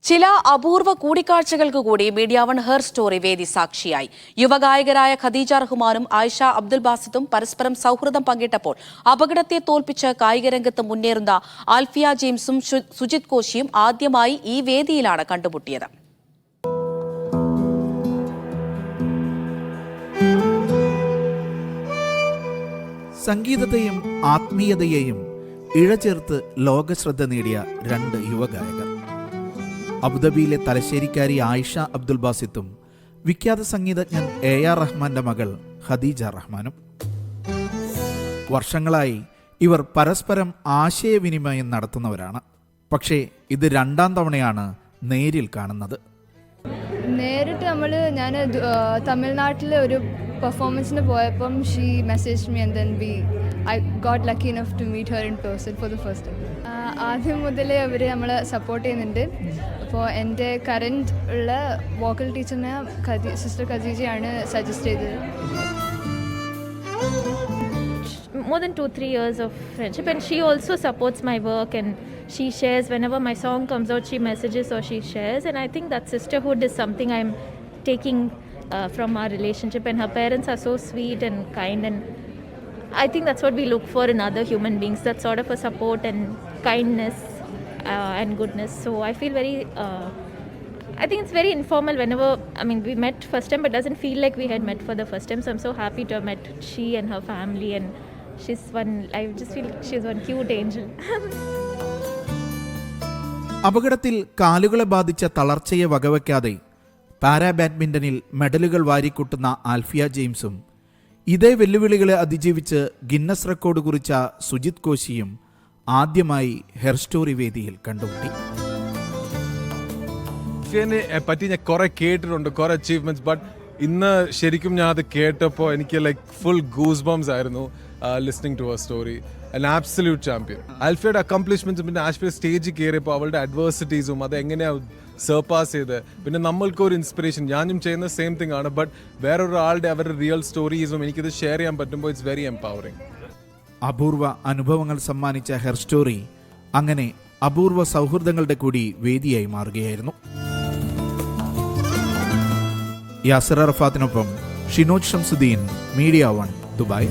ചില അപൂർവ കൂടിക്കാഴ്ചകൾക്ക് കൂടി മീഡിയ വൺ ഹെർ സ്റ്റോറി വേദി സാക്ഷിയായി. യുവഗായകരായ ഖദീജ റഹ്മാനും ആയിഷ അബ്ദുൽ ബാസിത്തും പരസ്പരം സൗഹൃദം പങ്കിട്ടപ്പോൾ അപകടത്തെ തോൽപ്പിച്ച് കായികരംഗത്ത് മുന്നേറുന്ന ആൽഫിയ ജെയിംസും സുജിത് കോശിയും ആദ്യമായി ഈ വേദിയിലാണ് കണ്ടുമുട്ടിയത്. സംഗീതത്തെയും ആത്മീയതയെയും ഇഴചേർത്ത് ലോകശ്രദ്ധ നേടിയ രണ്ട് യുവഗായകർ. അബുദാബിയിലെ തലശ്ശേരിക്കാരി ആയിഷ അബ്ദുൽ ബാസിത്തും വിഖ്യാത സംഗീതജ്ഞൻ AR റഹ്മാന്റെ മകൾ ഖദീജ റഹ്മാനും. വർഷങ്ങളായി ഇവർ പരസ്പരം ആശയവിനിമയം നടത്തുന്നവരാണ്. പക്ഷേ ഇത് രണ്ടാം തവണയാണ് നേരിൽ കാണുന്നത്. നേരിട്ട് ഞാൻ തമിഴ്നാട്ടിൽ ഒരു പെർഫോമൻസിന് പോയപ്പം she message me and then I got lucky enough to meet her in person for the first time. ആദ്യം മുതലേ അവർ നമ്മളെ സപ്പോർട്ട് ചെയ്യുന്നുണ്ട്. അപ്പോൾ എൻ്റെ കറൻറ്റ് ഉള്ള വോക്കൽ ടീച്ചറിനെ സിസ്റ്റർ ഖദീജയാണ് സജസ്റ്റ് ചെയ്തത്. More than 2-3 years of friendship, and she also supports my work, and she shares whenever my song comes out, she messages or she shares, and I think that sisterhood is something I'm taking from our relationship, and her parents are so sweet and kind, and I think that's what we look for in other human beings, that sort of a support and kindness and goodness. So I feel very I think it's very informal whenever, we met first time, but doesn't feel like we had met for the first time. So I'm so happy to have met she and her family, and I just feel she's one cute angel. അപകടത്തിൽ കാലുകളെ ബാധിച്ച തളർച്ചയെ വകവയ്ക്കാതെ para ബാഡ്മിന്റണിൽ മെഡലുകൾ വാരിക്കൂട്ടുന്ന ആൽഫിയ ജെയിംസും ഇതേ വെല്ലുവിളികളെ അതിജീവിച്ച് Guinness record കുറിച്ച സുജിത് കോശിയും ആദ്യമായി ഹെർ സ്റ്റോറി വേദിയിൽ കണ്ടുമുട്ടി. പറ്റി ഞാൻ കുറെ കേട്ടിട്ടുണ്ട്, കുറെ അച്ചീവ്മെന്റ്സ്, ബട്ട് ഇന്ന് ശരിക്കും ഞാൻ അത് കേട്ടപ്പോൾ എനിക്ക് ഫുൾ ഗൂസ് ബംസ് ആയിരുന്നു listening to her story. An absolute champion. ആൽഫിയയുടെ അക്കംപ്ലിഷ്മെന്റ്സ്, പിന്നെ ആൽഫിയ സ്റ്റേജിൽ കയറിയപ്പോൾ അവളുടെ അഡ്വേഴ്സിറ്റീസും അത് എങ്ങനെയാണ് സർപ്പാസ് ചെയ്ത്, പിന്നെ നമ്മൾക്കൊരു ഇൻസ്പിറേഷൻ. ഞാനും ചെയ്യുന്ന സെയിം തിങ് ആണ്, ബട്ട് വേറൊരാളുടെ അവരുടെ റിയൽ സ്റ്റോറീസും എനിക്കിത് ഷെയർ ചെയ്യാൻ പറ്റുമ്പോൾ ഇറ്റ്സ് വെരി എംപവറിംഗ്. അപൂർവ അനുഭവങ്ങൾ സമ്മാനിച്ച ഹെർ സ്റ്റോറി അങ്ങനെ അപൂർവ സൗഹൃദങ്ങളുടെ കൂടി വേദിയായി മാറുകയായിരുന്നു. യാസിർ അറഫാത്തിനൊപ്പം Shinoj Shamsuddin, media one, Dubai.